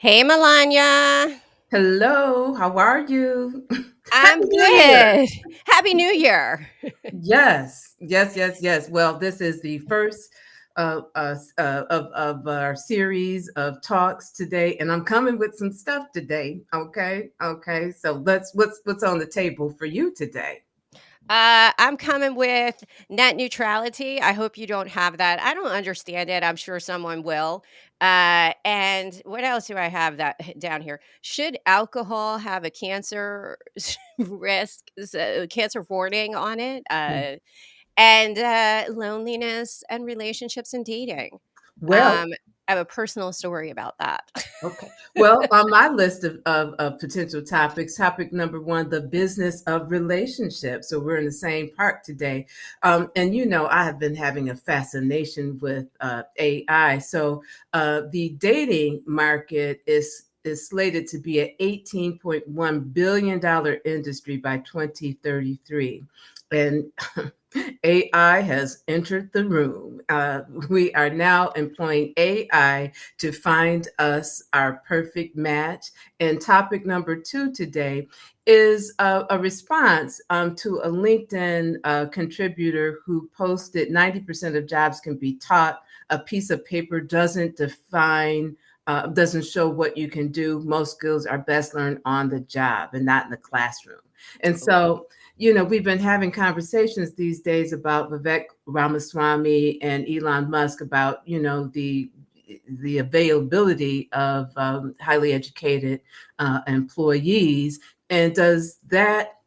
Hey, Melonya. Hello, how are you? Happy I'm New Year. good. Happy New Year. Yes, yes, yes, yes. Well, this is the first of our series of talks today, and I'm coming with some stuff today. Okay, okay. So what's on the table for you today? I'm coming with net neutrality. I hope you don't have that. I don't understand it. I'm sure someone will. And what else do I have that down here? Should alcohol have a cancer risk, cancer warning on it? And loneliness and relationships and dating. Well, Um, I have a personal story about that. okay. Well, on my list of potential topics, topic number one, the business of relationships. So we're in the same part today. And I have been having a fascination with AI. So the dating market is slated to be an $18.1 billion industry by 2033. And AI has entered the room. We are now employing AI to find us our perfect match. And topic number two today is a response to a LinkedIn contributor who posted 90% of jobs can be taught. A piece of paper doesn't show what you can do. Most skills are best learned on the job and not in the classroom. And so, we've been having conversations these days about Vivek Ramaswamy and Elon Musk about, the availability of highly educated employees. And does that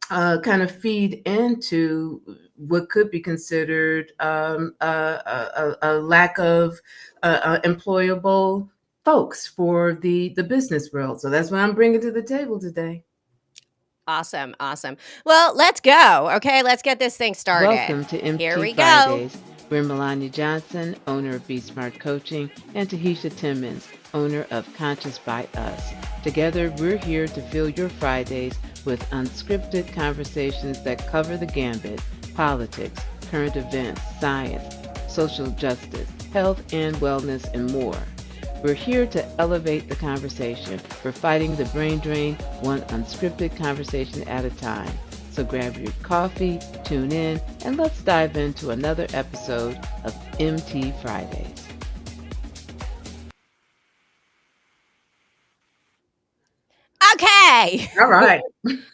kind of feed into what could be considered a lack of employable folks for the business world? So that's what I'm bringing to the table today. Awesome, awesome. Well, let's go. Okay, let's get this thing started. Welcome to Here MT we go. Fridays. We're Melonya Johnson, owner of Be Smart Coaching, and Tahitia Timmons, owner of Conscious by Us. Together, we're here to fill your Fridays with unscripted conversations that cover the gambit: politics, current events, science, social justice, health and wellness, and more. We're here to elevate the conversation. We're fighting the brain drain, one unscripted conversation at a time. So grab your coffee, tune in, and let's dive into another episode of MT Fridays. Okay. All right.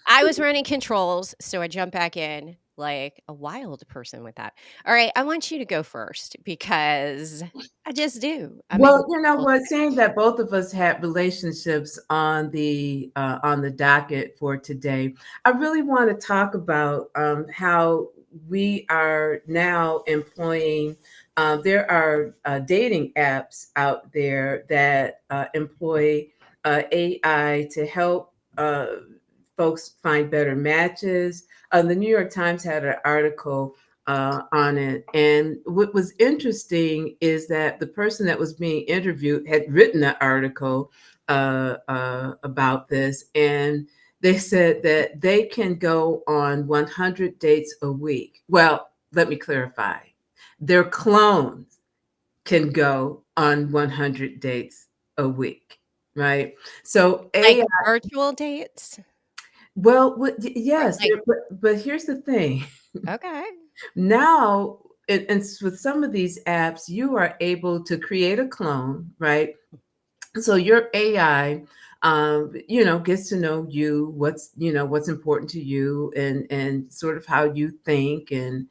I was running controls, so I jumped back in like a wild person with that. All right, I want you to go first because I just do. I'm Well, you know entitled to what? Seeing that both of us had relationships on the docket for today, I really want to talk about how we are now employing. There are dating apps out there that employ AI to help folks find better matches. The New York Times had an article on it. And what was interesting is that the person that was being interviewed had written an article about this. And they said that they can go on 100 dates a week. Well, let me clarify, their clones can go on 100 dates a week, right? So like AI, virtual dates. well, Or yes, like but here's the thing. okay. Now, and with some of these apps, you are able to create a clone, right? So your AI, gets to know you, what's important to you, and sort of how you think, and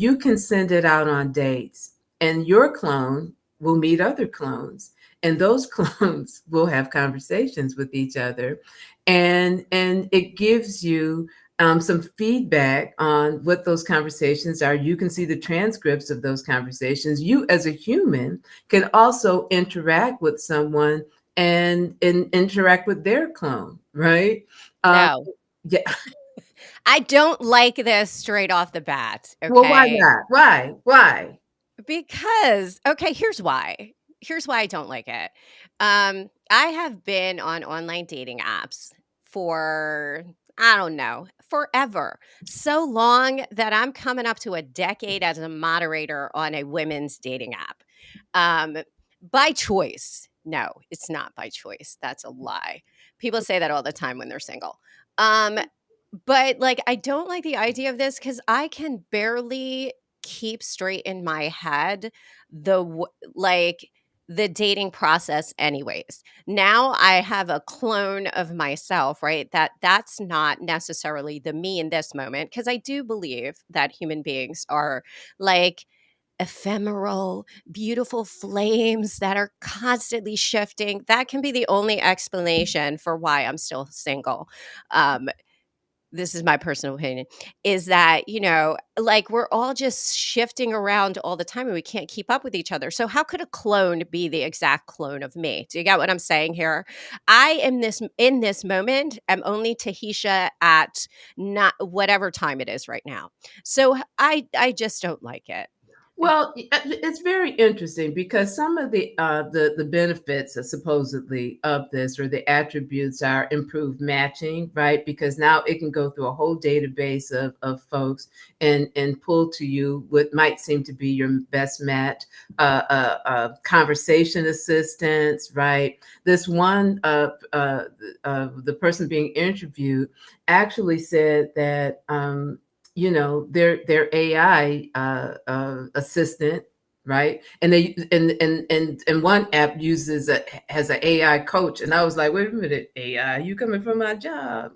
you can send it out on dates, and your clone will meet other clones, and those clones will have conversations with each other, and it gives you some feedback on what those conversations are. You can see the transcripts of those conversations. You, as a human, can also interact with someone and interact with their clone, right? Um, No. yeah. I don't like this straight off the bat, Well, why okay? not? Why? Why? Because okay, here's why. Here's why I don't like it. I have been on online dating apps for I don't know, forever. So long that I'm coming up to a decade as a moderator on a women's dating app. Um, by choice. No, it's not by choice. That's a lie. People say that all the time when they're single. Um, but, like, I don't like the idea of this because I can barely keep straight in my head the w like, the dating process anyways. Now I have a clone of myself, right? That's not necessarily the me in this moment because I do believe that human beings are, like, ephemeral, beautiful flames that are constantly shifting. That can be the only explanation for why I'm still single. Um, this is my personal opinion, is that, like, we're all just shifting around all the time and we can't keep up with each other. So how could a clone be the exact clone of me? Do you get what I'm saying here? I am this in this moment am only Tahisha at not whatever time it is right now. So I just don't like it. Well, it's very interesting because some of the benefits supposedly of this or the attributes are improved matching, right? Because now it can go through a whole database of folks and pull to you what might seem to be your best match, conversation assistants, right? This one, the person being interviewed actually said that. Their AI assistant, right? And they and one app has an AI coach, and I was like, wait a minute, AI, you coming for my job?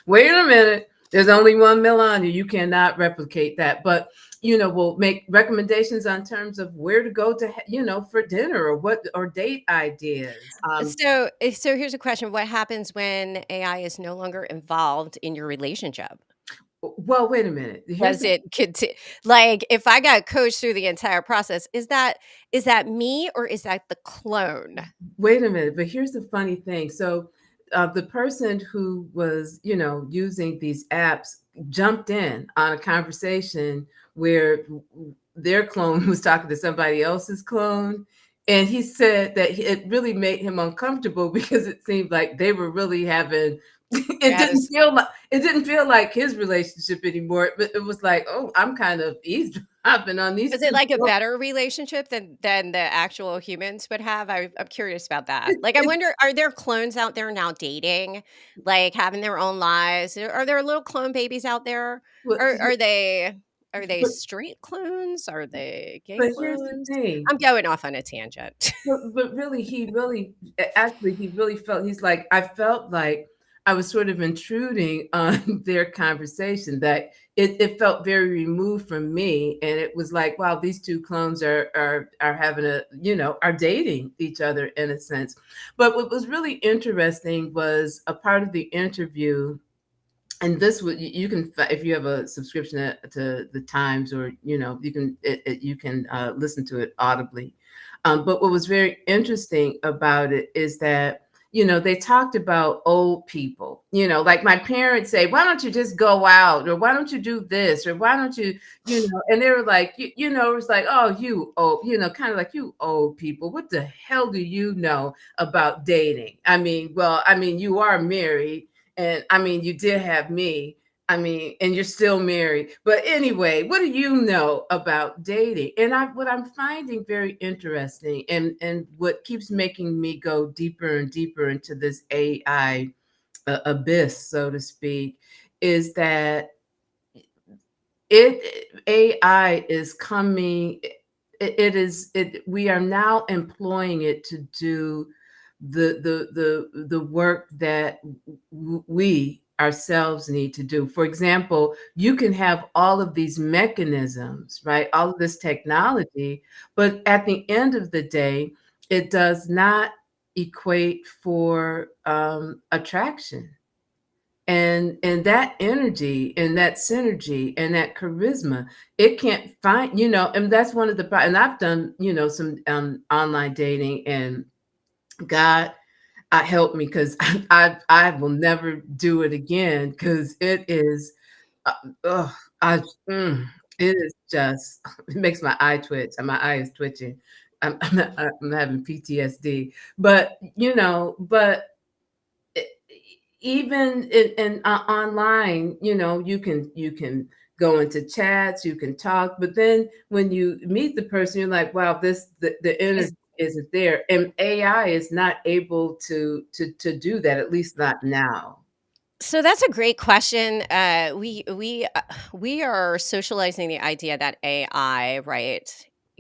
Wait a minute. There's only one Melonya. You cannot replicate that. But we'll make recommendations on terms of where to go to, for dinner or what or date ideas. So here's a question. What happens when AI is no longer involved in your relationship? Well, wait a minute. Here's Does the it like, if I got coached through the entire process, is that me or is that the clone? Wait a minute, but here's the funny thing. So, the person who was, using these apps jumped in on a conversation where their clone was talking to somebody else's clone. And he said that it really made him uncomfortable because it seemed like they were really having Yes. it didn't feel like his relationship anymore. But it was like, oh, I'm kind of eavesdropping on these Is it two. like a better relationship than the actual humans would have? I'm curious about that. Like, I wonder, are there clones out there now dating, like, having their own lives? Are there little clone babies out there? But, Or are they but, straight clones? Are they gay but here's the clones? thing. I'm going off on a tangent. But really, actually, he really felt, he's like, I felt like I was sort of intruding on their conversation, that it felt very removed from me. And it was like, wow, these two clones are having are dating each other in a sense. But what was really interesting was a part of the interview, and this would you can if you have a subscription to the Times, or you can listen to it audibly. But what was very interesting about it is that they talked about old people. Like my parents say, why don't you just go out, or why don't you do this, or why don't you, and they were like, it was like, oh, you old, kind of like, you old people, what the hell do you know about dating? I mean, well, I mean, you are married, and I mean, you did have me. I mean, and you're still married. But anyway, what do you know about dating? And what I'm finding very interesting, and what keeps making me go deeper and deeper into this AI abyss, so to speak, is that AI is coming. We are now employing it to do the work that we ourselves need to do. For example, you can have all of these mechanisms, right? All of this technology, but at the end of the day, it does not equate for attraction. And that energy and that synergy and that charisma, it can't find, and that's one of the, and I've done, some online dating, and God, help me, because I will never do it again, because it is, uh, ugh, I, mm, it is just, it makes my eye twitch, and my eye is twitching. I'm having PTSD, but e- even online, you can go into chats, you can talk, but then when you meet the person, you're like, wow, the Is energy. isn't there, and AI is not able to do that, at least not now. So that's a great question. We are socializing the idea that AI, right,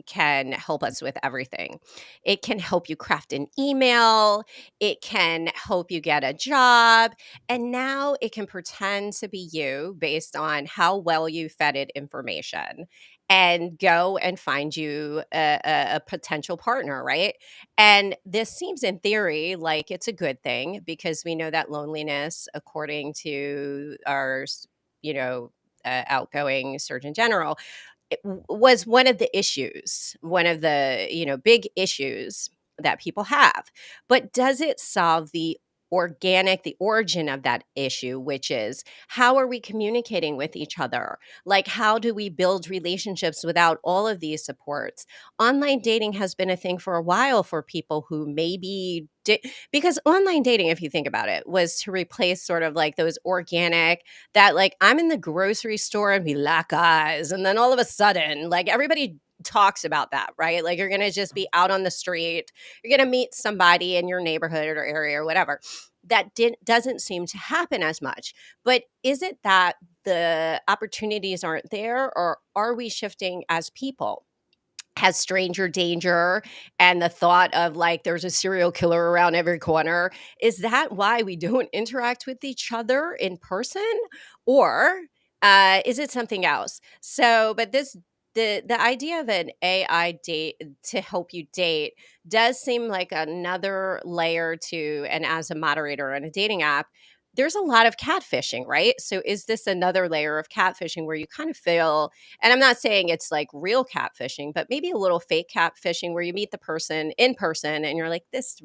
can help us with everything. It can help you craft an email. It can help you get a job, and now it can pretend to be you based on how well you fed it information, and go and find you a potential partner, right? And this seems, in theory, like it's a good thing because we know that loneliness, according to our, outgoing Surgeon General, was one of the issues, one of the big issues that people have. But does it solve the origin of that issue, which is how are we communicating with each other? Like, how do we build relationships without all of these supports? Online dating has been a thing for a while for people who maybe did, because online dating, if you think about it, was to replace sort of like those organic, that like I'm in the grocery store and we lock eyes, and then all of a sudden, like everybody talks about that, right? Like you're going to just be out on the street, you're going to meet somebody in your neighborhood or area or whatever. That doesn't seem to happen as much. But is it that the opportunities aren't there, or are we shifting as people? Has stranger danger and the thought of like there's a serial killer around every corner, is that why we don't interact with each other in person? Or is it something else? So but this the idea of an AI date to help you date does seem like another layer to, and as a moderator on a dating app, there's a lot of catfishing, right? So is this another layer of catfishing where you kind of feel, and I'm not saying it's like real catfishing, but maybe a little fake catfishing where you meet the person in person and you're like, this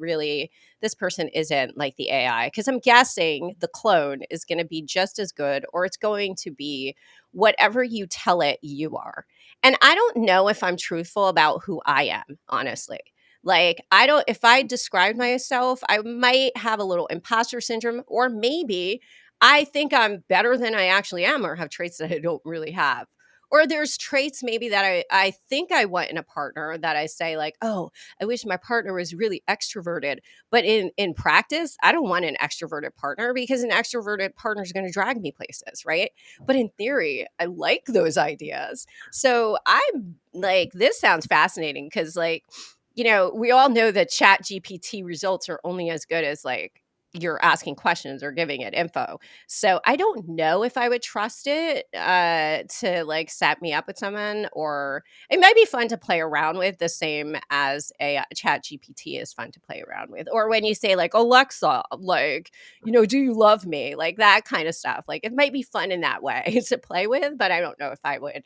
person isn't like the AI. Because I'm guessing the clone is going to be just as good, or it's going to be whatever you tell it you are. And I don't know if I'm truthful about who I am, honestly. Like, I don't, if I described myself, I might have a little imposter syndrome, or maybe I think I'm better than I actually am, or have traits that I don't really have. Or there's traits maybe that I think I want in a partner that I say like, oh, I wish my partner was really extroverted. But in practice, I don't want an extroverted partner because an extroverted partner is going to drag me places, right? But in theory, I like those ideas. So I'm like, this sounds fascinating because like, we all know that Chat GPT results are only as good as like you're asking questions or giving it info. So I don't know if I would trust it to like set me up with someone, or it might be fun to play around with, the same as a Chat GPT is fun to play around with. Or when you say like, Alexa, like, do you love me? Like that kind of stuff. Like it might be fun in that way to play with, but I don't know if I would.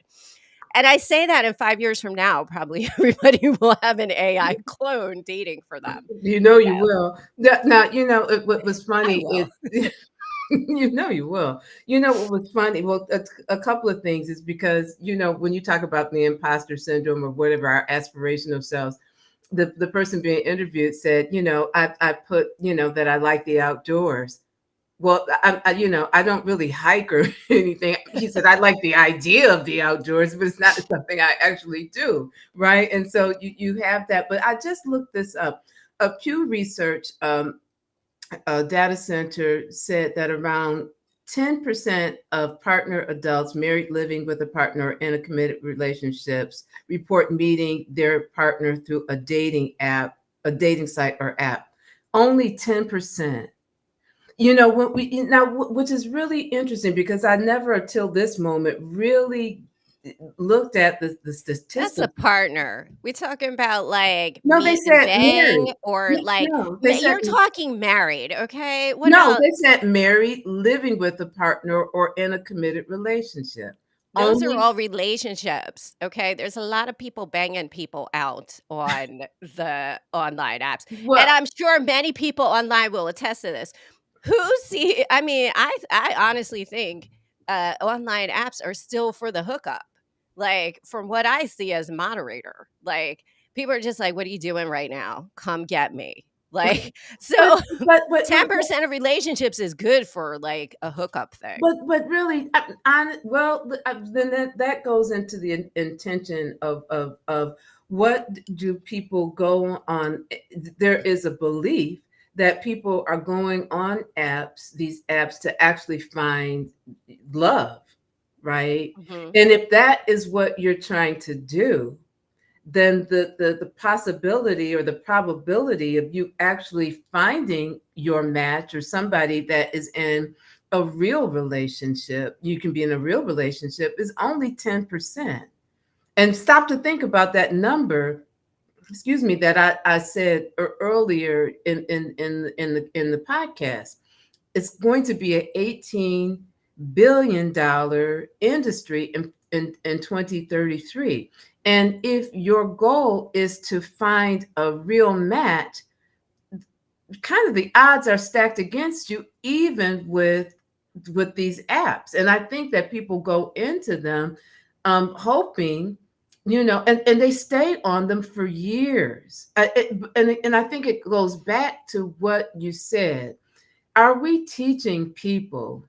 And I say that in 5 years from now, probably everybody will have an AI clone dating for them. You know So you will. Now, what was I funny will. is you know you will. You know what was funny? Well, a couple of things is because, when you talk about the imposter syndrome or whatever, our aspirational selves, the person being interviewed said, I put, that I like the outdoors. Well, I don't really hike or anything. He said, I like the idea of the outdoors, but it's not something I actually do. Right. And so you have that. But I just looked this up. A Pew Research data center said that around 10% of partner adults married living with a partner in a committed relationships report meeting their partner through a dating app, a dating site or app. Only 10%. What we now, which is really interesting because I never until this moment really looked at the That's a statistics. partner. We talking about like No, they meet and said bang, married. or No, like no, they said you're talking married, okay? What no, about, they said married, living with a partner, or in a committed relationship. those are Only all relationships, okay? There's a lot of people banging people out on the online apps. And well, I'm sure many people online will attest to this. I mean, I honestly think online apps are still for the hookup. Like from what I see as moderator, like people are just like, what are you doing right now? Come get me. Like, but so but but but 10% of relationships is good for like a hookup thing. but really, well, then that goes into the intention of what do people go on? There is a belief that people are going on apps, these apps, to actually find love, right? Mhm. And if that is what you're trying to do, then the possibility or the probability of you actually finding your match or somebody that is in a real relationship, you can be in a real relationship, is only 10%. And stop to think about that number, excuse me, that I said earlier in the podcast. It's going to be an $18 billion industry in 2033. And if your goal is to find a real match, kind of the odds are stacked against you, even with these apps. And I think that people go into them hoping, and they stay on them for years. And I think it goes back to what you said. Are we teaching people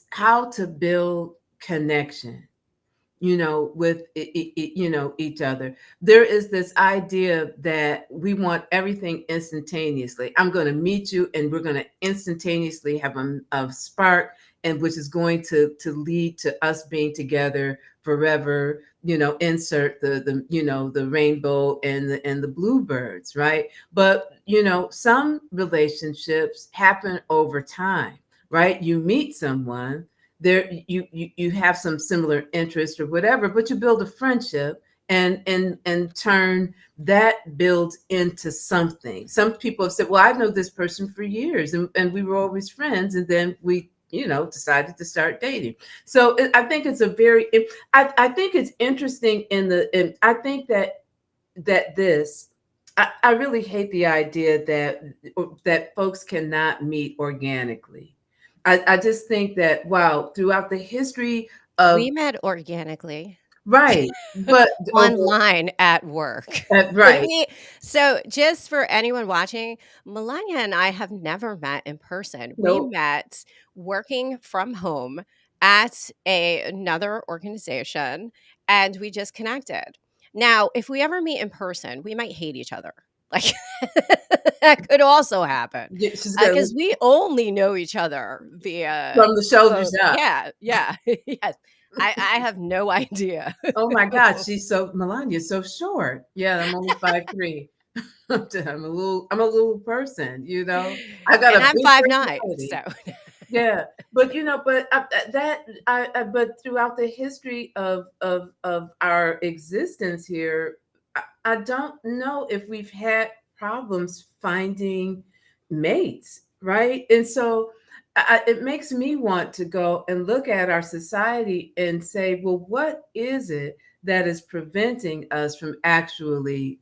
how to build connection, with each other? There is this idea that we want everything instantaneously. I'm going to meet you and we're going to instantaneously have a spark, and which is going to lead to us being together forever. Insert the rainbow and the bluebirds, right? But some relationships happen over time, right? You meet someone, there you have some similar interest or whatever, but you build a friendship, and turn that builds into something. Some people have said, well, I know this person for years, and we were always friends, and then we decided to start dating. So I think it's I think it's interesting I think that this I really hate the idea that folks cannot meet organically. I just think that, wow, throughout the history We of, met organically. right, but over, Online at work. Like, right, so just for anyone watching, Melania and I have never met in person. We no, met working from home at another organization, and we just connected. Now, if we ever meet in person, we might hate each other. Like, that could also happen, she's got because we only know each other via from the shoulders phone. up. Yeah, yeah, yes. I have no idea. Oh my God, Melania's so short. Yeah, I'm only 5'3". I'm a little person, I got And a I'm big 5'9", so personality. Yeah, but throughout the history of our existence here, I don't know if we've had problems finding mates, right? And so it makes me want to go and look at our society and say, well, what is it that is preventing us from actually,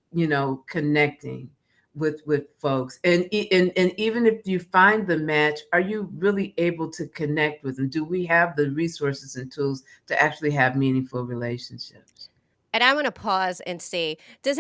connecting with folks? And even if you find the match, are you really able to connect with them? Do we have the resources and tools to actually have meaningful relationships? and I wanna pause and see, does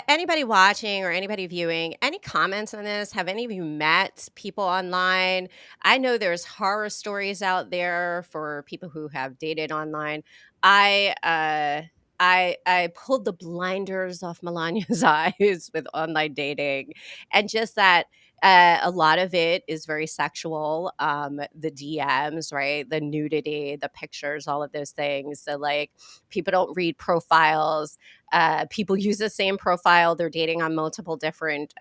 anybody watching or anybody viewing, any comments on this? Have any of you met people online? I know there's horror stories out there for people who have dated online. I, uh, I pulled the blinders off Melania's eyes with online dating, and just that, a lot of it is very sexual, the DMs, right? The nudity, the pictures, all of those things. So, like, people don't read profiles. People use the same profile. They're dating on multiple different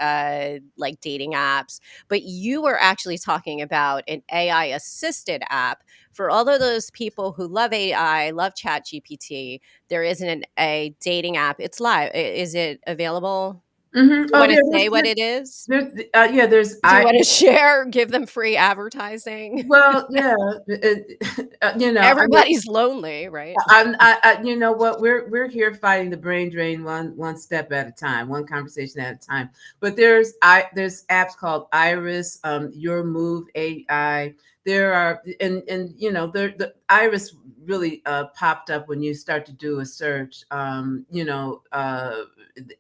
like dating apps. But you were actually talking about an AI assisted app for all of those people who love AI, love Chat GPT. There isn't a dating app. It's live. Is it available? Hmm. Do you Oh want yeah, to say what it is? yeah, there's Do you I want to share? Give them free advertising. well, yeah, I mean, Everybody's lonely, right? you know what? We're here fighting the brain drain one step at a time, one conversation at a time. But there's apps called Iris, Your Move AI. there are, and the iris really popped up when you start to do a search.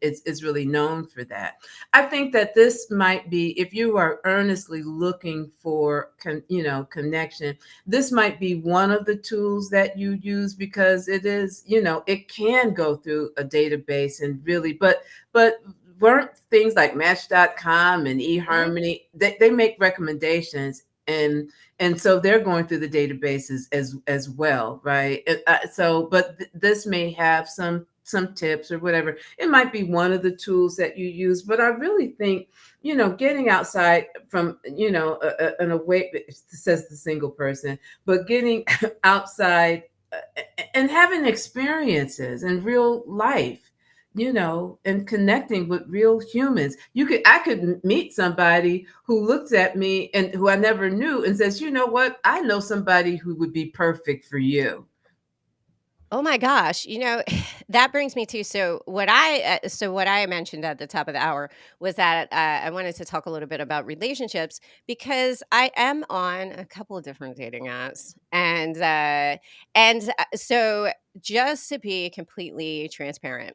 It's really known for that. I think that this might be, if you are earnestly looking for connection, this might be one of the tools that you use, because it is, it can go through a database and really, but weren't things like Match.com and Mhm. eHarmony, they make recommendations, and so they're going through the databases as well, right? But this may have some tips or whatever. It might be one of the tools that you use, but I really think, getting outside from, an away, says the single person, but getting outside and having experiences in real life, and connecting with real humans. I could meet somebody who looks at me and who I never knew and says, you know what, I know somebody who would be perfect for you. Oh my gosh, that brings me to what I mentioned at the top of the hour was that I wanted to talk a little bit about relationships because I am on a couple of different dating apps, and so just to be completely transparent,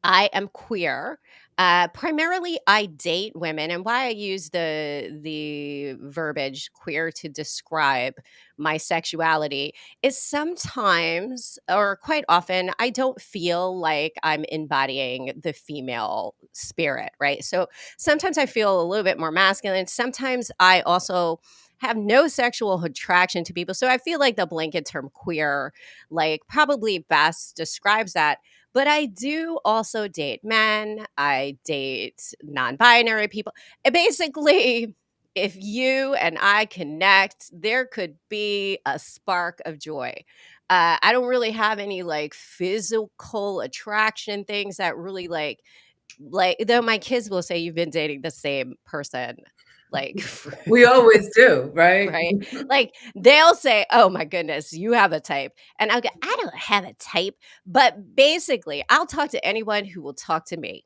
I am queer. Primarily, I date women, and why I use the verbiage "queer" to describe my sexuality is sometimes, or quite often, I don't feel like I'm embodying the female spirit, right? So sometimes I feel a little bit more masculine. Sometimes I also have no sexual attraction to people. So I feel like the blanket term "queer" like probably best describes that, but I do also date men. I date non-binary people. Basically, if you and I connect, there could be a spark of joy. I don't really have any like physical attraction things that really like though my kids will say you've been dating the same person like We always do, right? right? Like they'll say, "Oh my goodness, you have a type." And I'll go, "I don't have a type." But basically, I'll talk to anyone who will talk to me.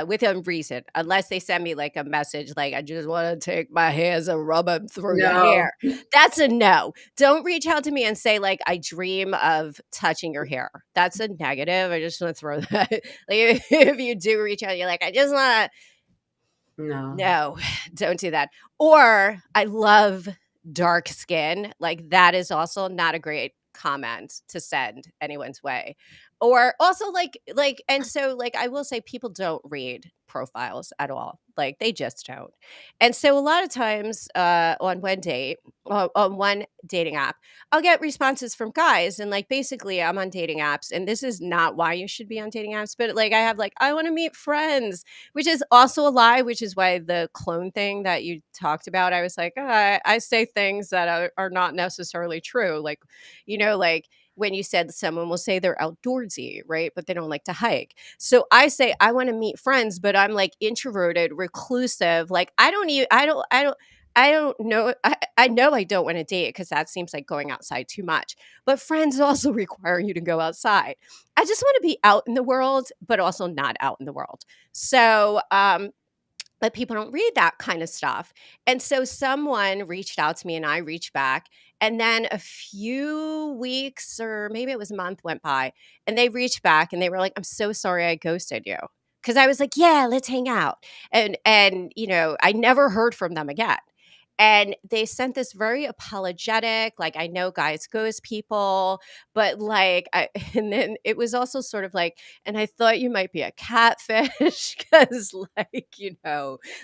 Within reason, unless they send me like a message like, I just want to take my hands and rub them through your No, hair. That's a no. Don't reach out to me and say, like, I dream of touching your hair. That's a negative. I just want to throw that. Like, if you do reach out, you're like, I just want to no. no, don't do that. Or I love dark skin. Like that is also not a great comment to send anyone's way. Or also like and so like I will say people don't read profiles at all. Like they just don't. And so a lot of times on one dating app, I'll get responses from guys and like basically I'm on dating apps and this is not why you should be on dating apps, but like I have like I want to meet friends, which is also a lie, which is why the clone thing that you talked about, I was like, "Oh, I say things that are not necessarily true." Like, like when you said someone will say they're outdoorsy, right? But they don't like to hike. So I say I want to meet friends, but I'm like introverted, reclusive. Like I don't know. I know I don't want to date because that seems like going outside too much. But friends also require you to go outside. I just want to be out in the world, but also not out in the world. So, but people don't read that kind of stuff. And so someone reached out to me and I reached back. And then a few weeks or maybe it was a month went by and they reached back and they were like, I'm so sorry I ghosted you. Cause I was like, yeah, let's hang out. And I never heard from them again. And they sent this very apologetic, like, I know guys ghost people, but and then it was also sort of like, and I thought you might be a catfish because,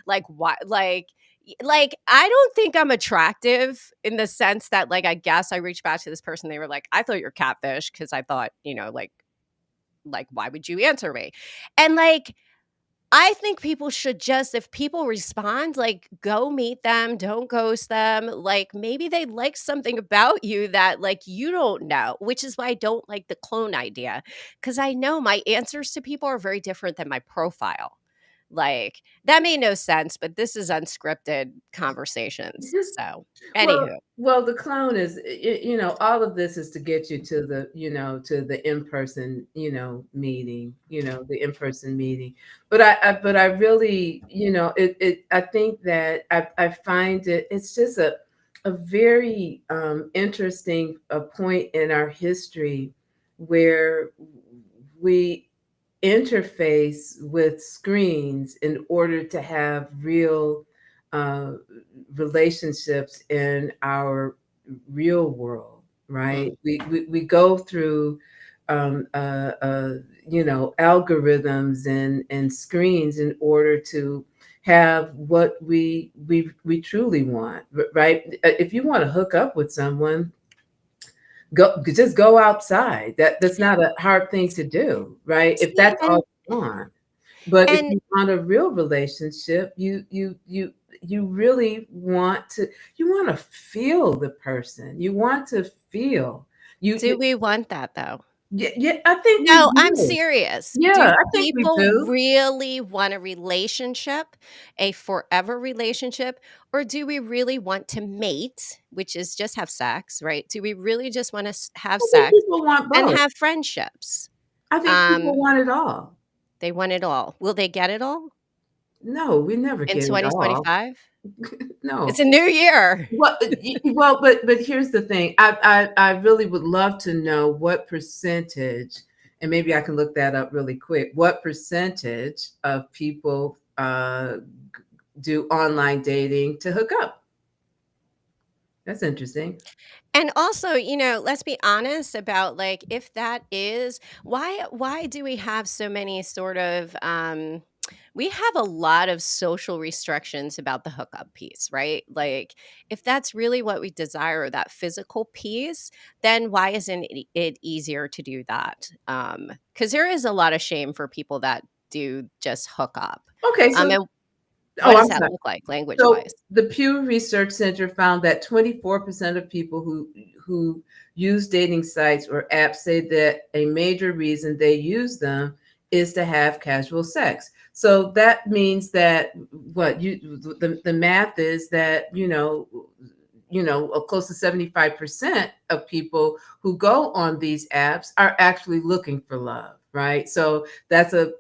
like why, like I don't think I'm attractive in the sense that, like, I guess I reached back to this person. They were like, I thought you're catfish because I thought, like why would you answer me? And like I think people should just if people respond, like, go meet them, don't ghost them. Like, maybe they like something about you that, like, you don't know, which is why I don't like the clone idea, because I know my answers to people are very different than my profile. Like, that made no sense, but this is unscripted conversations. So, Well, anywho. well, the clone is, all of this is to get you to the in-person, meeting, the in-person meeting. But I really, I think that I find it's just a very interesting point in our history where we interface with screens in order to have real uh, relationships in our real world, right? Mm. We go through um, uh, uh, algorithms and screens in order to have what we truly want, right? If you want to hook up with someone, just go outside. That's not a hard thing to do, right? If See, that's all you want. But if and you want a real relationship, you really want to feel the person. You want to feel do we want that though? yeah, yeah, I think we No, I'm do. serious. Yeah, Do I think we people do. really want a relationship, a forever relationship, or do we really want to mate, which is just have sex, right? Do we really just want to have I think sex people want and both. have friendships? I think people Um, want it all. they want it all. Will they get it all No, we never in get it all. 2025? It's No. a new year. But here's the thing. I really would love to know what percentage, and maybe I can look that up really quick. What percentage of people do online dating to hook up? That's interesting. And also, let's be honest about like if that is why do we have so many sort of we have a lot of social restrictions about the hookup piece, right? Like if that's really what we desire, that physical piece, then why isn't it easier to do that? Cuz there is a lot of shame for people that do just hook up. Okay, so And what oh, does I'm that sorry. look like language So wise? the Pew Research Center found that 24% of people who use dating sites or apps say that a major reason they use them is to have casual sex. So that means that what you the math is that close to 75% of people who go on these apps are actually looking for love, right? So that's a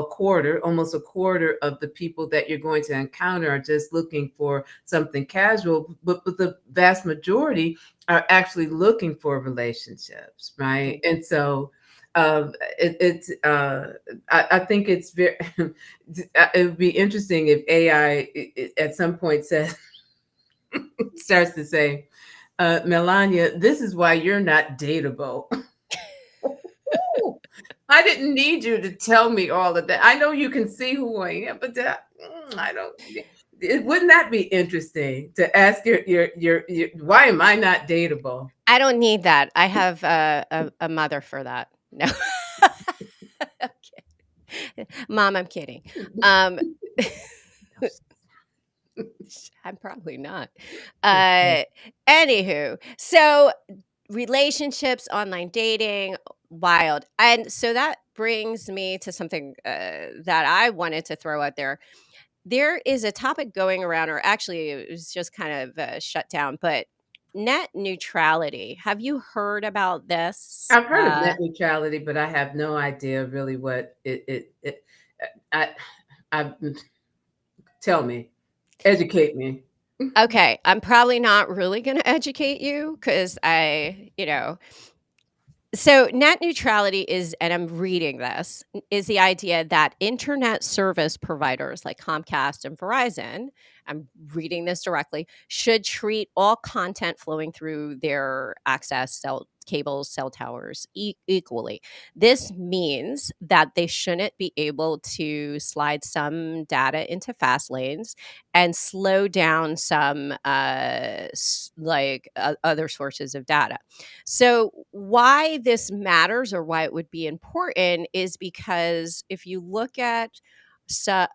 quarter, almost a quarter of the people that you're going to encounter are just looking for something casual, but the vast majority are actually looking for relationships, right? Mhm. And so it's I think it's very it would be interesting if AI at some point says starts to say, Melania, this is why you're not dateable. I didn't need you to tell me all of that. I know you can see who I am, but I don't. Wouldn't that be interesting to ask your why am I not dateable? I don't need that. I have a mother for that. No. Okay. Mom, I'm kidding. Um, I'm probably not. Uh, Anywho, so relationships, online dating, wild. And so that brings me to something that I wanted to throw out there. There is a topic going around, or actually, it was just kind of shut down, but net neutrality. Have you heard about this? I've heard of net neutrality, but I have no idea really what it I I tell me, educate me. Okay, I'm probably not really going to educate you because so net neutrality is, and I'm reading this, is the idea that internet service providers like Comcast and Verizon, I'm reading this directly, should treat all content flowing through their access cell cables, cell towers equally. This means that they shouldn't be able to slide some data into fast lanes and slow down some other sources of data. So, why this matters or why it would be important is because if you look at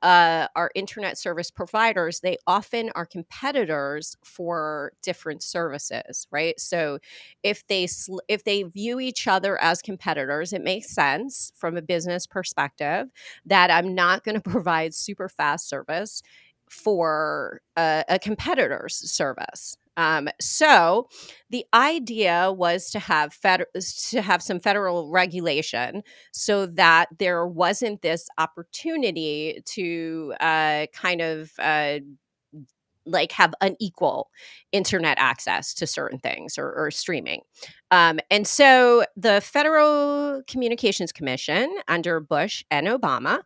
our internet service providers, they often are competitors for different services, right? So, if they view each other as competitors, it makes sense from a business perspective that I'm not going to provide super fast service for a competitor's service. So the idea was to have some federal regulation so that there wasn't this opportunity to kind of like have unequal internet access to certain things or streaming. And so the Federal Communications Commission under Bush and Obama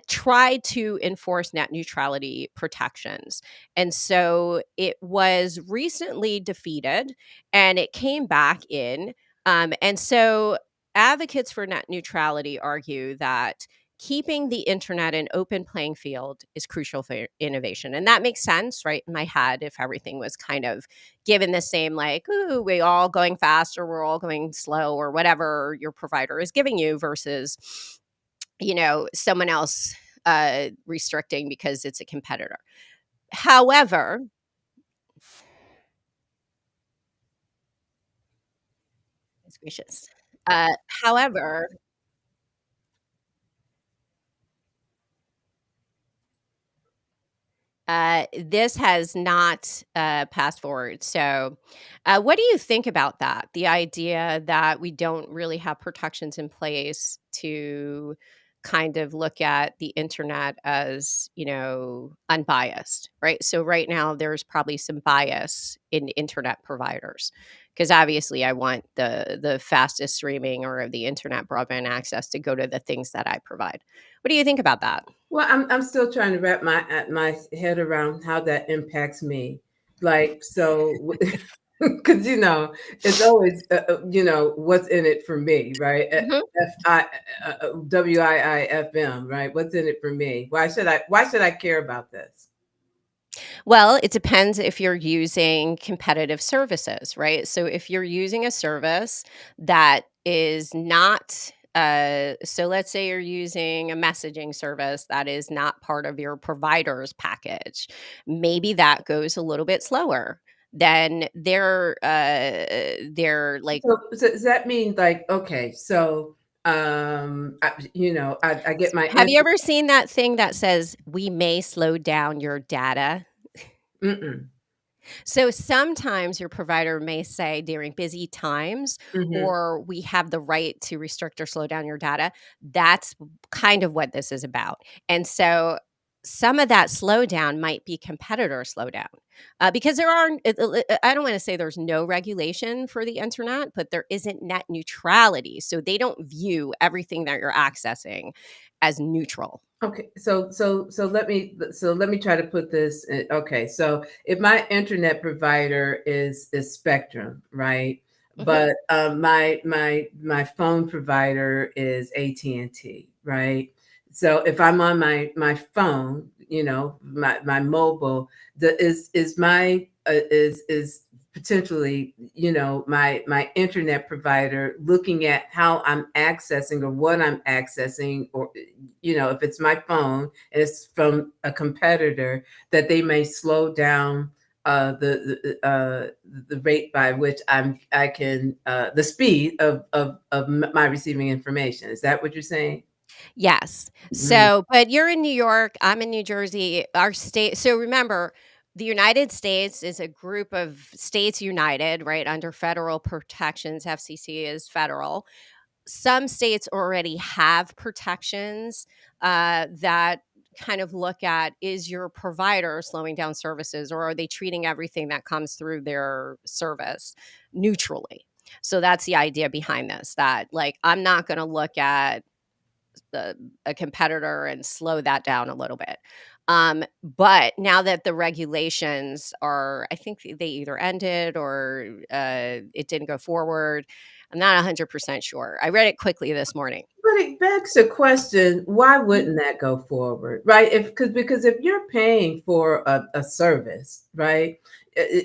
tried to enforce net neutrality protections. And so it was recently defeated and it came back in. And so advocates for net neutrality argue that keeping the internet an open playing field is crucial for innovation. And that makes sense, right? In my head, if everything was kind of given the same, like, ooh, we all going fast or we're all going slow or whatever your provider is giving you versus, someone else restricting because it's a competitor. However, it's gracious. However, this has not passed forward. So, what do you think about that? The idea that we don't really have protections in place to kind of look at the internet as, unbiased, right? So, right now, there's probably some bias in internet providers because obviously I want the fastest streaming or the internet broadband access to go to the things that I provide. What do you think about that? Well, I'm still trying to wrap my head around how that impacts me. Like, so, because it's always what's in it for me, right? Mhm. WIIFM, right? What's in it for me? Why should I care about this? Well, it depends if you're using competitive services, right? So if you're using a service that is not so let's say you're using a messaging service that is not part of your provider's package. Maybe that goes a little bit slower than their like. So does that mean, like, okay, so I get my Have you answer. ever seen that thing that says we may slow down your data? Mm-mm. So sometimes your provider may say during busy times, Mm-hmm. or we have the right to restrict or slow down your data. That's kind of what this is about. And so some of that slowdown might be competitor slowdown because there are, I don't want to say there's no regulation for the internet, but there isn't net neutrality. So they don't view everything that you're accessing as neutral. Okay, so let me try to put this okay, so if my internet provider is Spectrum, right? Mhm. But my phone provider is AT&T, right? So if I'm on my phone, my mobile, the is my is potentially, my internet provider looking at how I'm accessing or what I'm accessing, or if it's my phone and it's from a competitor, that they may slow down the rate by which I can the speed of my receiving information. Is that what you're saying? Yes. Mm. So, but you're in New York, I'm in New Jersey, our state. So remember, the United States is a group of states united, right, under federal protections. FCC is federal. Some states already have protections that kind of look at, is your provider slowing down services or are they treating everything that comes through their service neutrally? So that's the idea behind this, that like I'm not going to look at the a competitor and slow that down a little bit. But now that the regulations are, I think they either ended or it didn't go forward. I'm not 100% sure. I read it quickly this morning. But it begs the question, why wouldn't that go forward, right? If because if you're paying for a service, right?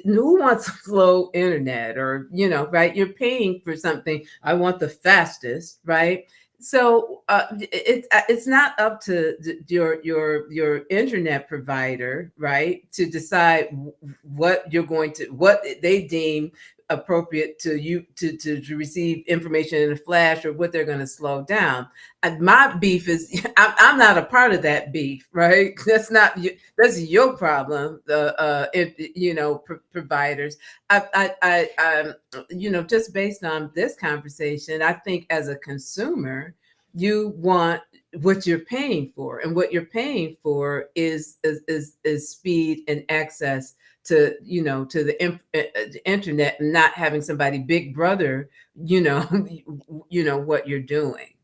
Who wants slow internet, or right? You're paying for something. I want the fastest, right? So it's not up to your internet provider, right, to decide what they deem appropriate to you to receive information in a flash, or what they're going to slow down. And my beef is I'm not a part of that beef, right? That's your problem. The providers. Just based on this conversation, I think as a consumer, You want what you're paying for, and what you're paying for is speed and access to, to the internet, and not having somebody big brother, what you're doing.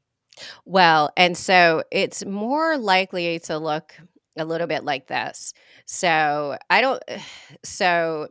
Well, and so it's more likely to look a little bit like this. So I don't, so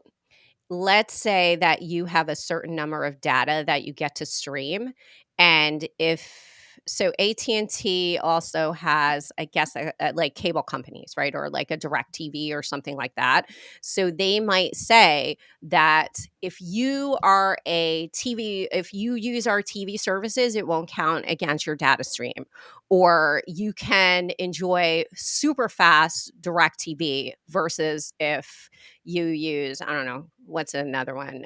let's say that you have a certain number of data that you get to stream, and if so AT&T also has, I guess, like cable companies, right? Or like a direct TV or something like that. So they might say that if you are a TV, if you use our TV services, it won't count against your data stream. Or you can enjoy super fast direct TV versus if you use, I don't know, what's another one?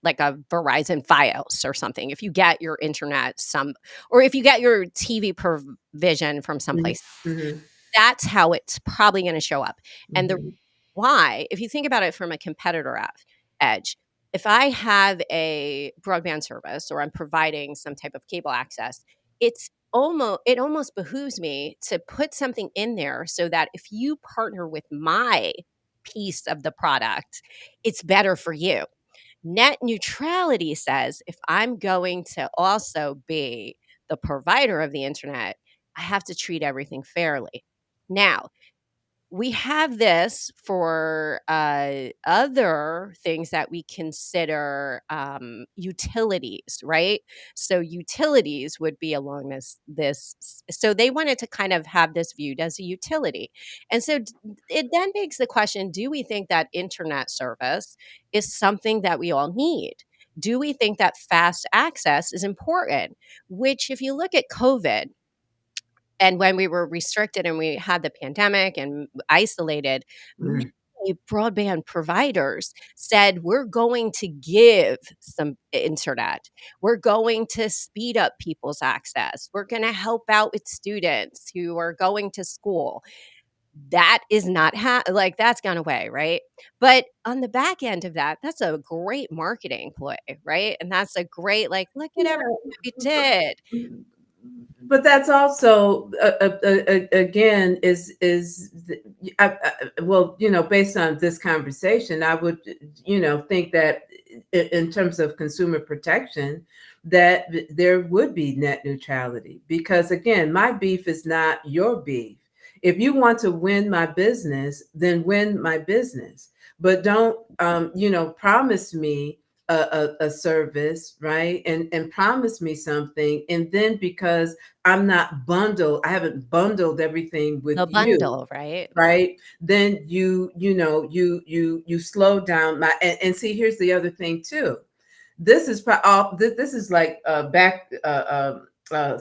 Like a Verizon Fios or something. If you get your internet or if you get your TV provision from Mhm, someplace, mhm, that's how it's probably going to show up. And the mhm. why, if you think about it from a competitor edge, if I have a broadband service or I'm providing some type of cable access, it almost behooves me to put something in there so that if you partner with my piece of the product, it's better for you. Net neutrality says if I'm going to also be the provider of the internet, I have to treat everything fairly. Now, we have this for other things that we consider utilities, right? So utilities would be along so they wanted to kind of have this viewed as a utility. And so it then begs the question, do we think that internet service is something that we all need? Do we think that fast access is important? Which, if you look at COVID, and when we were restricted and we had the pandemic and isolated, many Mm. broadband providers said, we're going to give some internet. We're going to speed up people's access. We're going to help out with students who are going to school. That is not like that's gone away, right? But on the back end of that, that's a great marketing play, right? And that's a great, like, look at everything Yeah, that we did. but that's also again well, based on this conversation, I would, think that in terms of consumer protection, that there would be net neutrality, because again, my beef is not your beef. If you want to win my business, then win my business, but don't promise me a service, right? And promise me something, and then because I haven't bundled everything with The you, bundle, right? right? Then you slow down my, and see, here's the other thing too. This is like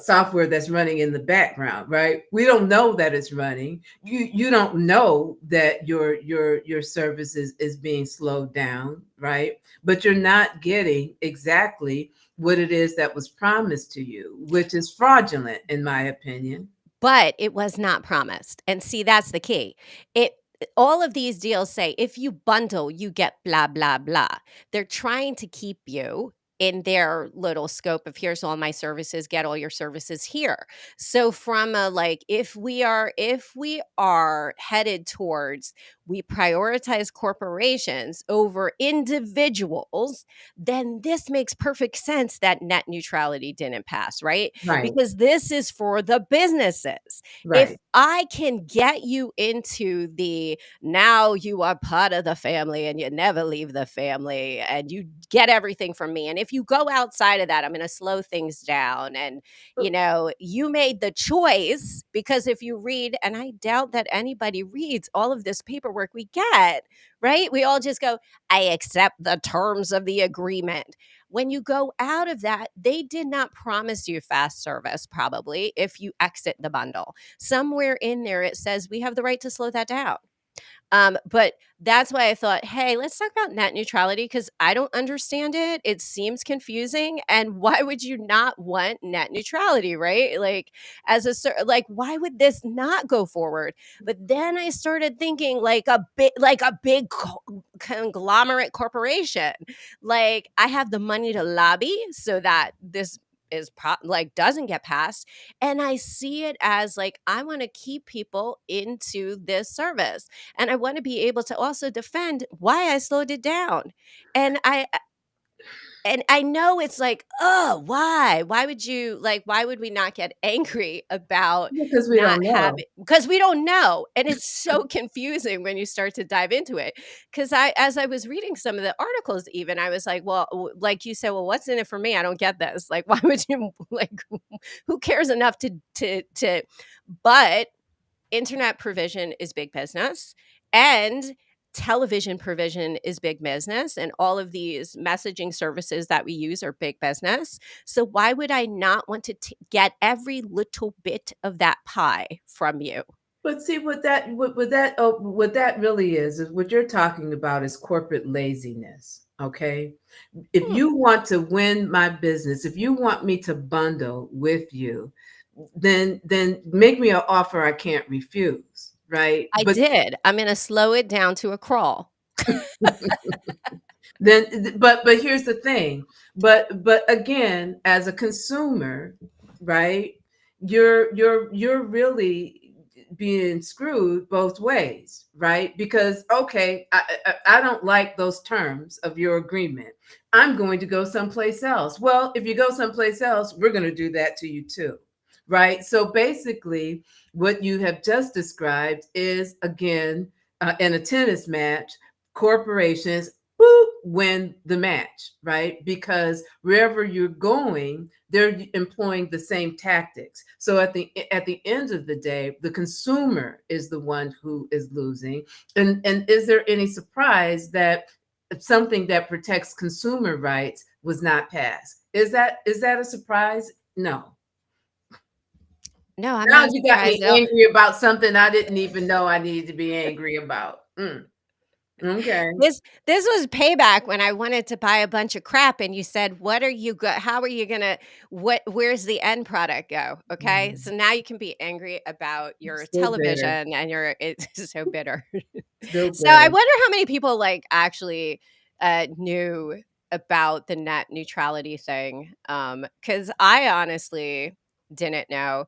software that's running in the background, right? We don't know that it's running. You don't know that your service is being slowed down, right? But you're not getting exactly what it is that was promised to you, which is fraudulent, in my opinion. But it was not promised, and see, that's the key. It all of these deals say, "If you bundle, you get blah, blah, blah." They're trying to keep you in their little scope of, "Here's all my services, get all your services here." So from a, like, if we are headed towards we prioritize corporations over individuals, then this makes perfect sense that net neutrality didn't pass, right? Right, Because this is for the businesses. If right. I can get you into the now you are part of the family and you never leave the family and you get everything from me. And if you go outside of that, I'm going to slow things down. And, you made the choice because if you read, and I doubt that anybody reads all of this paperwork we get, right? We all just go, I accept the terms of the agreement. When you go out of that, they did not promise you fast service, probably, if you exit the bundle. Somewhere in there, it says we have the right to slow that down. But that's why I thought, hey, let's talk about net neutrality because I don't understand it. It seems confusing. And why would you not want net neutrality, right? Like, like, why would this not go forward? But then I started thinking like a big conglomerate corporation. Like, I have the money to lobby so that this like doesn't get passed. And I see it as like, I want to keep people into this service, and I want to be able to also defend why I slowed it down. And I know it's like, oh, why would you, like, why would we not get angry about Because we not don't know. having, because we don't know. And it's so confusing when you start to dive into it. Because as I was reading some of the articles, even, I was like, well, like you said, well, what's in it for me? I don't get this. Like, why would you, like, who cares enough but internet provision is big business, and television provision is big business, and all of these messaging services that we use are big business. So why would I not want to get every little bit of that pie from you? But see what that really is what you're talking about is corporate laziness. Okay. If Hmm, you want to win my business, if you want me to bundle with you, then make me an offer I can't refuse. Right. I But did. I'm going to slow it down to a crawl. then but here's the thing. But again, as a consumer, right, you're really being screwed both ways, right? Because okay, I don't like those terms of your agreement. I'm going to go someplace else. Well, if you go someplace else, we're going to do that to you too. Right? So basically, what you have just described is again in a tennis match, corporations boop, win the match, right? Because wherever you're going, they're employing the same tactics. So at the end of the day, the consumer is the one who is losing. And is there any surprise that something that protects consumer rights was not passed? Is that a surprise? No. No, I'm Now not you got me surprised at all. angry about something I didn't even know I needed to be angry about. Okay. This was payback when I wanted to buy a bunch of crap and you said, "What are you how are you gonna, where's the end product go?" Okay? Mm, So now you can be angry about your still bitter. television and it's so bitter. Still So I bitter. wonder how many people, like, actually, knew about the net neutrality thing, because I honestly didn't know.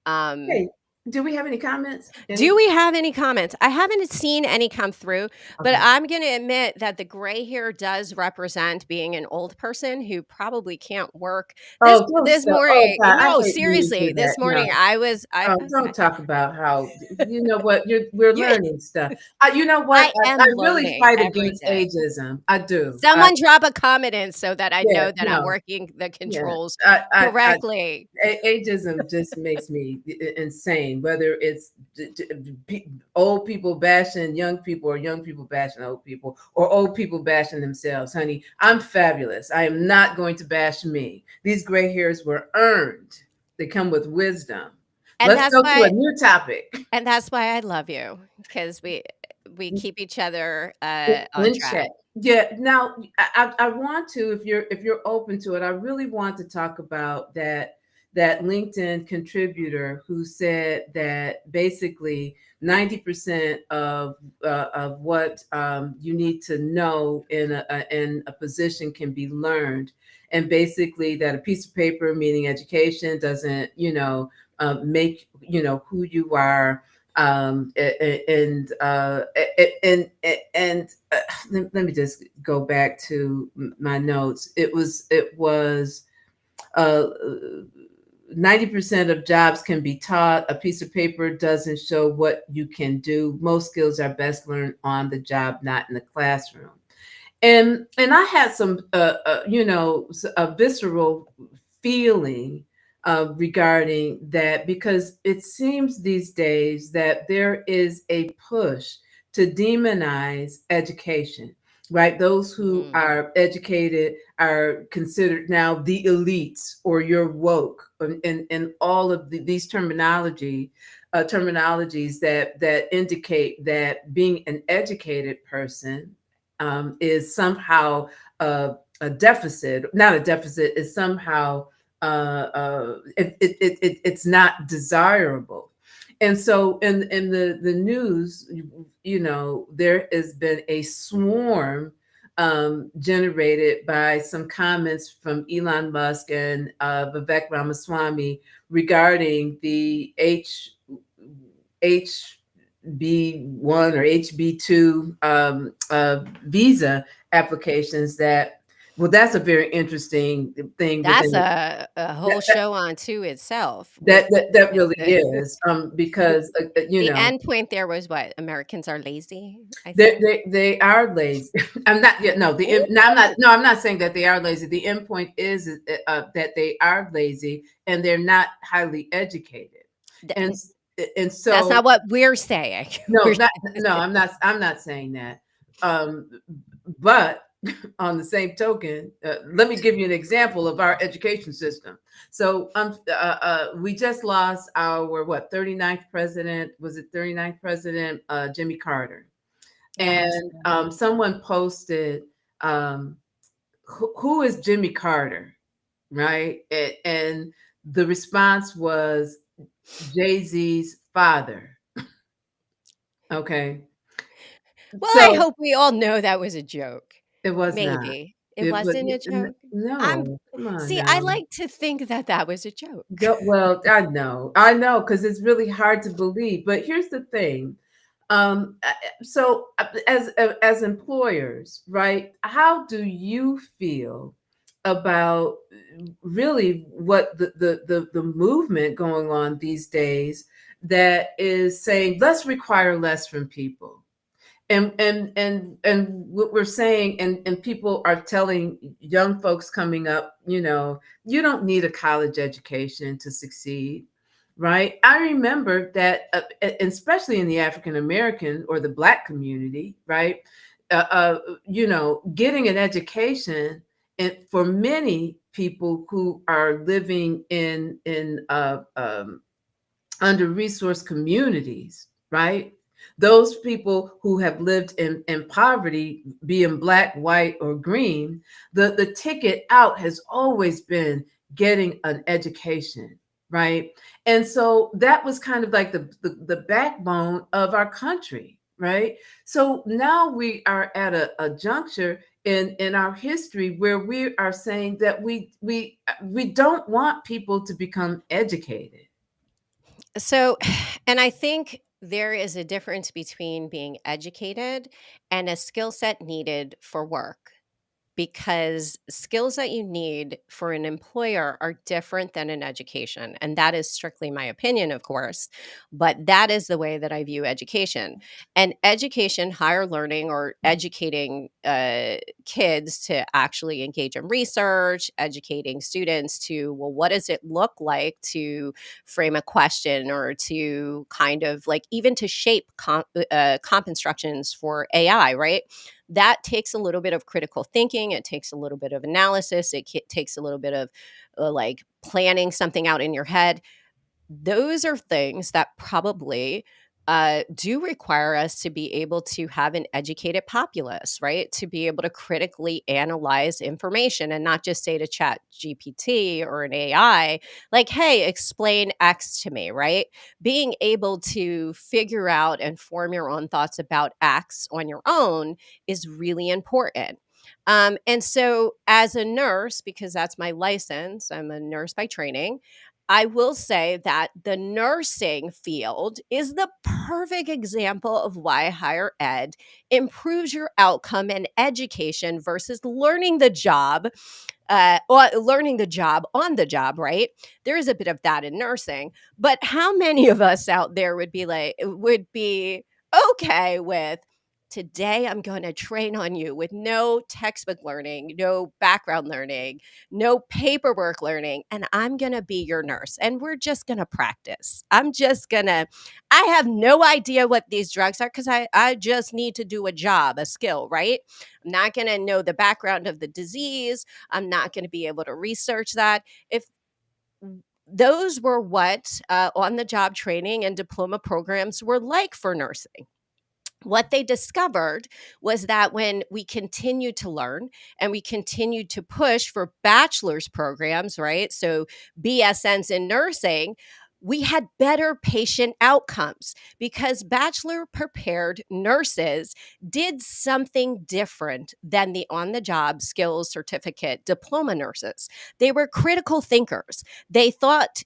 Um Hey, do we have any comments? do Any? we have any comments? I haven't seen any come through, but Okay. I'm gonna admit that the gray hair does represent being an old person who probably can't work. This Oh, don't this start. Oh morning, God, I no, hate when you seriously, do that. this No, morning I was oh, don't talk about how you know what we're you learning stuff. You know what? I am I really learning fight every against day. ageism. I do. Someone drop a comment in so that I Yeah, know that I'm no, working the yeah. controls I correctly. ageism just makes me insane. Whether it's old people bashing young people, or young people bashing old people, or old people bashing themselves. Honey, I'm fabulous. I am not going to bash me. These gray hairs were earned. They come with wisdom. And Let's that's go to a why new topic. I love you, because we keep each other on In track. check. Yeah. Now, I want to, if you're open to it, I really want to talk about that LinkedIn contributor who said that basically 90% of what you need to know in a position can be learned, and basically that a piece of paper, meaning education, doesn't make who you are. Let me just go back to my notes. It was uh 90% of jobs can be taught. A piece of paper doesn't show what you can do. Most skills are best learned on the job, not in the classroom. And I had some a visceral feeling regarding that, because it seems these days that there is a push to demonize education, right? Those who Mm. are educated are considered now the elites, or you're woke, and all of these terminologies that indicate that being an educated person is somehow a deficit. Not a deficit, is somehow it's not desirable. And so in the news, there has been a swarm generated by some comments from Elon Musk and Vivek Ramaswamy regarding the HB1 or HB2 visa applications. Well, that's a very interesting thing That's within a whole that, show unto itself with that really the is, because the end point there was what? Americans are lazy, I they, think? they they are lazy. I'm not yet. No, no, I'm not. No, I'm not saying that they are lazy. The end point is that they are lazy and they're not highly educated, and Th and That's so not what we're saying. no, We're not saying no. I'm not saying that. Um, but on the same token, let me give you an example of our education system. So we just lost our 39th president. Was it 39th president? Jimmy Carter. Yes. And someone posted, um, who is Jimmy Carter? Right. And the response was Jay-Z's father. Okay. Well, I So hope we all know that was a joke. it was not. Maybe. It It was wasn't a joke? I'm no, come on See, I now. like to think that that was a joke. Well, I know, because it's really hard to believe. But here's the thing. So as employers, right? How do you feel about really what the movement going on these days that is saying let's require less from people? And what we're saying, and people are telling young folks coming up, you don't need a college education to succeed, right? I remember that, especially in the African American or the Black community, right? Getting an education, and for many people who are living in under-resourced communities, right? Those people who have lived in poverty, being Black, white, or green, the ticket out has always been getting an education, right? And so that was kind of like the backbone of our country, right? So now we are at a juncture in our history where we are saying that we don't want people to become educated. So, and I think there is a difference between being educated and a skill set needed for work, because skills that you need for an employer are different than an education. And that is strictly my opinion, of course, but that is the way that I view education. And education, higher learning, or educating kids to actually engage in research, educating students to, well, what does it look like to frame a question, or to kind of like even to shape comp instructions for AI, right? That takes a little bit of critical thinking. It takes a little bit of analysis. It takes a little bit of like planning something out in your head. Those are things that probably do require us to be able to have an educated populace, right? To be able to critically analyze information and not just say to Chat GPT or an AI, like, hey, explain X to me, right? Being able to figure out and form your own thoughts about X on your own is really important. And so, as a nurse, because that's my license, I'm a nurse by training. I will say that the nursing field is the perfect example of why higher ed improves your outcome and education versus learning the job, or learning the job on the job, right? There is a bit of that in nursing, but how many of us out there would be okay with, today I'm going to train on you with no textbook learning, no background learning, no paperwork learning, and I'm going to be your nurse and we're just going to practice. I have no idea what these drugs are because I just need to do a job, a skill, right? I'm not going to know the background of the disease. I'm not going to be able to research that. If those were what on the job training and diploma programs were like for nursing, what they discovered was that when we continued to learn and we continued to push for bachelor's programs, right? So BSNs in nursing, we had better patient outcomes because bachelor prepared nurses did something different than the on the job skills certificate diploma nurses. They were critical thinkers. They thought,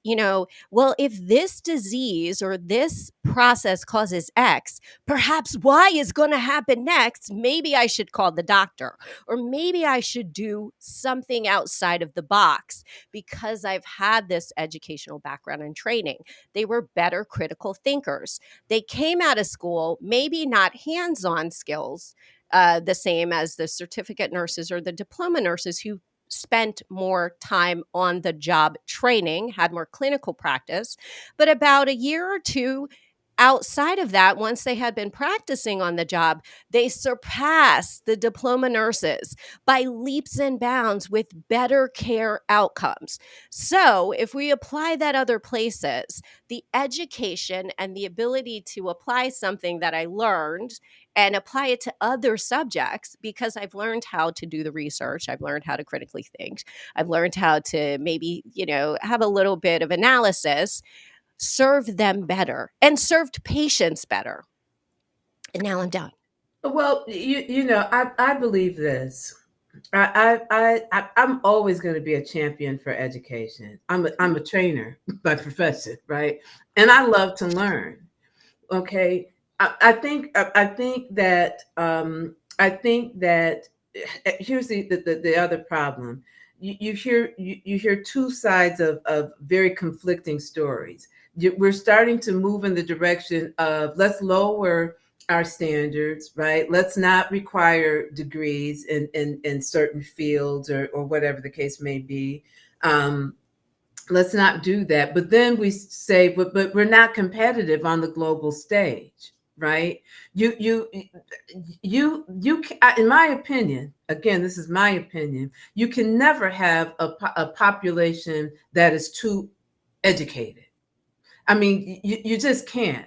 well, if this disease or this process causes X, perhaps Y is going to happen next. Maybe I should call the doctor, or maybe I should do something outside of the box because I've had this educational background and training. They were better critical thinkers. They came out of school, maybe not hands on skills, the same as the certificate nurses or the diploma nurses who spent more time on the job training, had more clinical practice. But about a year or two outside of that, once they had been practicing on the job, they surpassed the diploma nurses by leaps and bounds with better care outcomes. So, if we apply that other places, the education and the ability to apply something that I learned and apply it to other subjects, because I've learned how to do the research, I've learned how to critically think, I've learned how to maybe, have a little bit of analysis, served them better and served patients better. And now I'm done. Well, I believe this. I'm always going to be a champion for education. I'm a trainer by profession, right? And I love to learn. Okay, I think that here's the other problem. You hear two sides of very conflicting stories. We're starting to move in the direction of let's lower our standards, right? Let's not require degrees in certain fields or whatever the case may be. Let's not do that. But then we say, but we're not competitive on the global stage, right? In my opinion, again, this is my opinion, you can never have a population that is too educated. I mean, you just can't.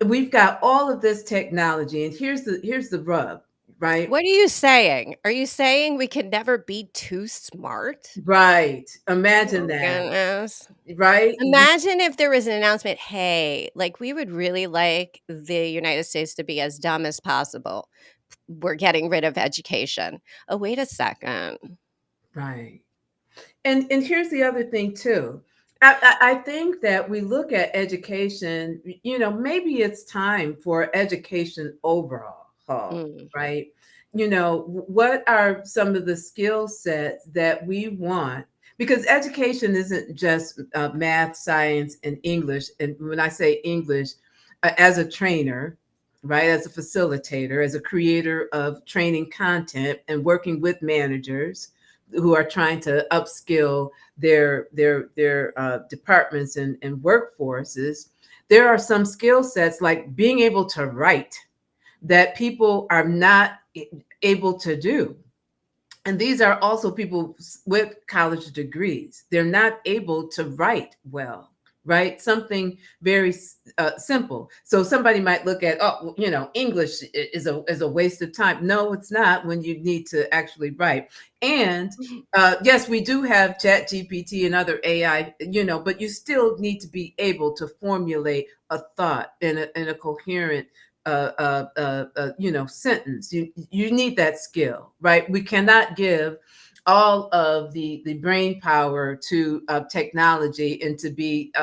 We've got all of this technology, and here's the rub, right? What are you saying? Are you saying we can never be too smart? Right. Imagine Oh, that, goodness. right? Imagine if there was an announcement, hey, like we would really like the United States to be as dumb as possible. We're getting rid of education. Oh, wait a second. Right. And here's the other thing too. I think that we look at education, maybe it's time for education overhaul, Mm. right? What are some of the skill sets that we want? Because education isn't just math, science, and English. And when I say English, as a trainer, right, as a facilitator, as a creator of training content and working with managers who are trying to upskill their departments and workforces, there are some skill sets like being able to write that people are not able to do. And these are also people with college degrees. They're not able to write well, right? Something very simple. So somebody might look at, oh, English is a waste of time. No, it's not when you need to actually write. And yes, we do have Chat GPT and other AI, but you still need to be able to formulate a thought in a coherent sentence. You need that skill, right? We cannot give all of the brain power to technology and to be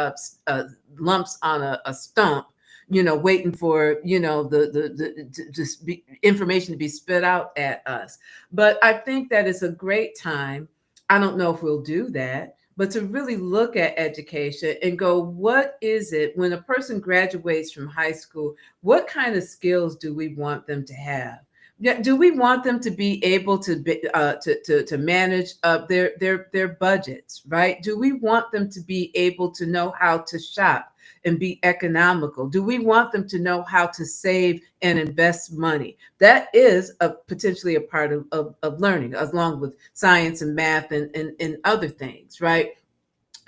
lumps on a stump, waiting for the information to be spit out at us. But I think that it's a great time. I don't know if we'll do that, but to really look at education and go, what is it when a person graduates from high school? What kind of skills do we want them to have? Yeah, do we want them to be able to to manage their budgets, right? Do we want them to be able to know how to shop and be economical? Do we want them to know how to save and invest money? That is potentially a part of learning, along with science and math and other things, right?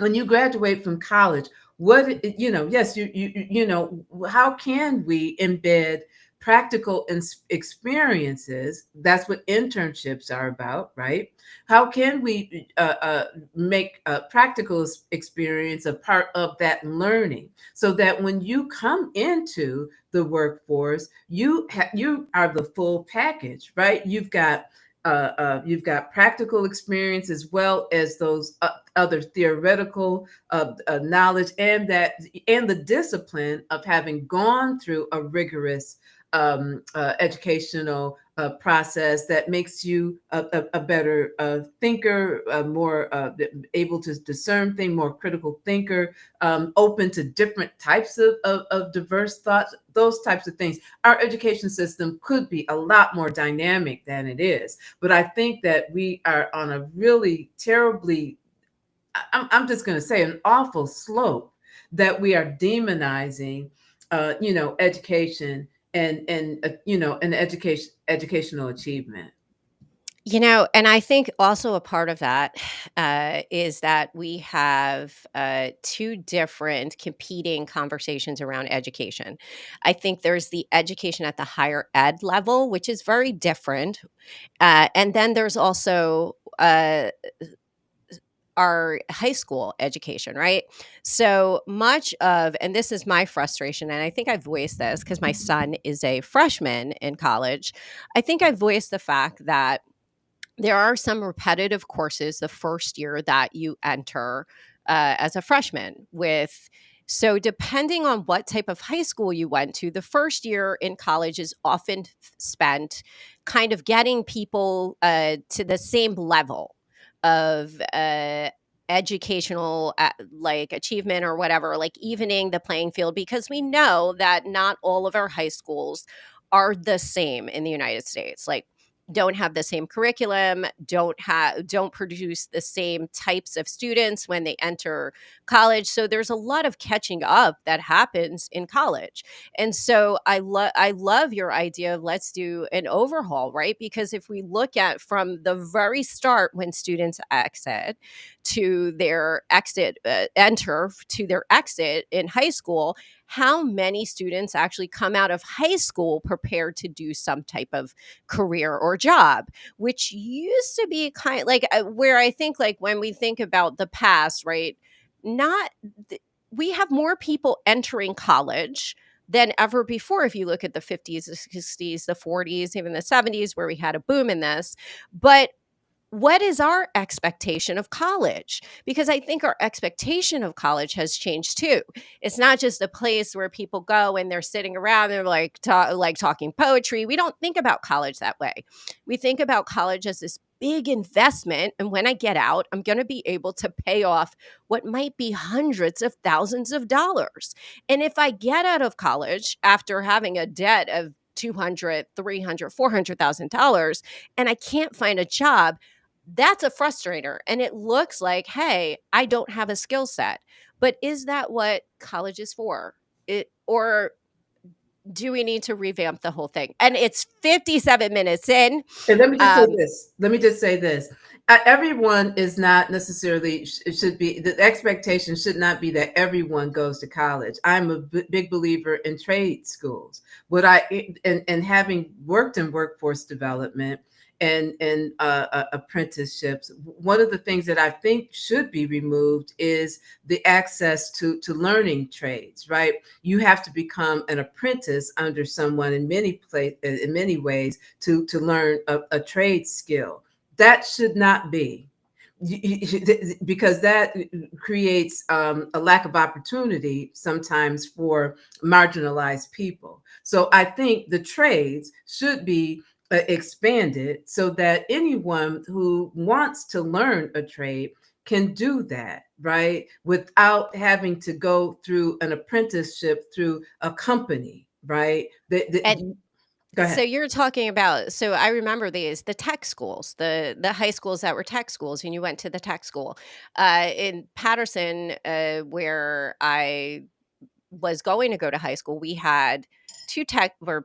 When you graduate from college, yes, how can we embed practical experiences. That's what internships are about, right? How can we make a practical experience a part of that learning, so that when you come into the workforce, you are the full package, right? You've got practical experience as well as those other theoretical knowledge, and the discipline of having gone through a rigorous educational process that makes you a better thinker, more able to discern things, more critical thinker, open to different types of diverse thoughts, those types of things. Our education system could be a lot more dynamic than it is. But I think that we are on a really terribly, I'm just going to say, an awful slope that we are demonizing, education and educational achievement. And I think also a part of that is that we have two different competing conversations around education. I think there's the education at the higher ed level, which is very different. And then there's also our high school education, right? So much of, and this is my frustration, and I think I've voiced this because my son is a freshman in college. I think I've voiced the fact that there are some repetitive courses the first year that you enter as a freshman with. So depending on what type of high school you went to, the first year in college is often spent kind of getting people to the same level of educational like achievement or whatever, like evening the playing field, because we know that not all of our high schools are the same in the United States. Like, don't have the same curriculum, don't produce the same types of students when they enter college. So there's a lot of catching up that happens in college. And so I love your idea of let's do an overhaul, right? Because if we look at from the very start when students exit to their exit enter to their exit in high school, how many students actually come out of high school prepared to do some type of career or job, which used to be kind of like where I think, like, when we think about the past, right? Not, we have more people entering college than ever before. If you look at the 50s, the 60s, the 40s, even the 70s, where we had a boom in this. But what is our expectation of college? Because I think our expectation of college has changed too. It's not just a place where people go and they're sitting around, they're like talking poetry. We don't think about college that way. We think about college as this big investment, and when I get out, I'm going to be able to pay off what might be hundreds of thousands of dollars. And if I get out of college after having a debt of 200, 300, $400,000 and I can't find a job, that's a frustrator. And it looks like, hey, I don't have a skill set. But is that what college is for? Or do we need to revamp the whole thing? And it's 57 minutes in. And let me just say Um, this. Let me just say this. Everyone is not necessarily, it should be, the expectation should not be that everyone goes to college. I'm a big believer in trade schools. And having worked in workforce development and apprenticeships, one of the things that I think should be removed is the access to learning trades, right? You have to become an apprentice under someone in many ways to learn a trade skill. That should not be, because that creates a lack of opportunity sometimes for marginalized people. So I think the trades should be expanded so that anyone who wants to learn a trade can do that, right? Without having to go through an apprenticeship through a company, right? and Go so ahead. you're talking about, so I remember the tech schools, the high schools that were tech schools, and you went to the tech school in Patterson, where I was going to go to high school. We had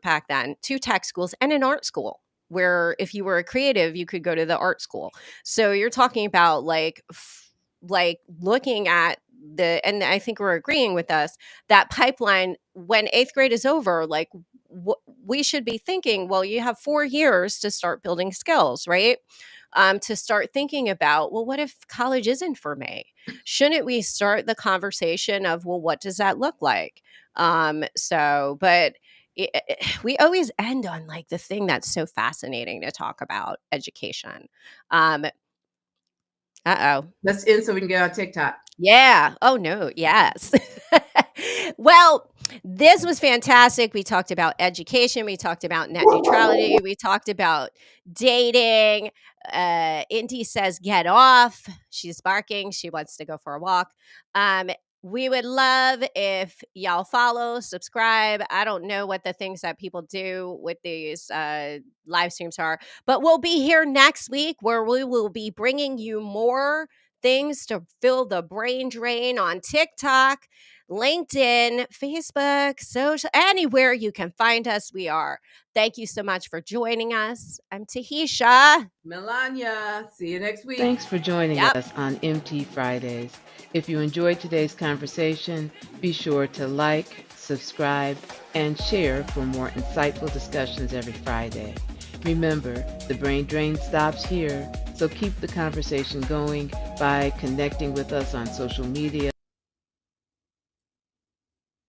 back then, two tech schools and an art school, where if you were a creative, you could go to the art school. So you're talking about like looking at and I think we're agreeing with us that pipeline when eighth grade is over, like we should be thinking, well, you have 4 years to start building skills, right? To start thinking about, well, what if college isn't for me? Shouldn't we start the conversation of, well, what does that look like? But we always end on like the thing that's so fascinating to talk about, education. Um, uh-oh. Let's end so we can get on TikTok. Yeah. Oh, no. Yes. Well, this was fantastic. We talked about education. We talked about net neutrality. We talked about dating. Indy says, get off. She's barking. She wants to go for a walk. Um, we would love if y'all follow, subscribe. I don't know what the things that people do with these live streams are, but we'll be here next week where we will be bringing you more things to fill the brain drain on TikTok, LinkedIn, Facebook, social, anywhere you can find us, we are. Thank you so much for joining us. I'm Tahitia. Melonya, see you next week. Thanks for joining Yep. us on MT Fridays. If you enjoyed today's conversation, be sure to like, subscribe, and share for more insightful discussions every Friday. Remember, the brain drain stops here, so keep the conversation going by connecting with us on social media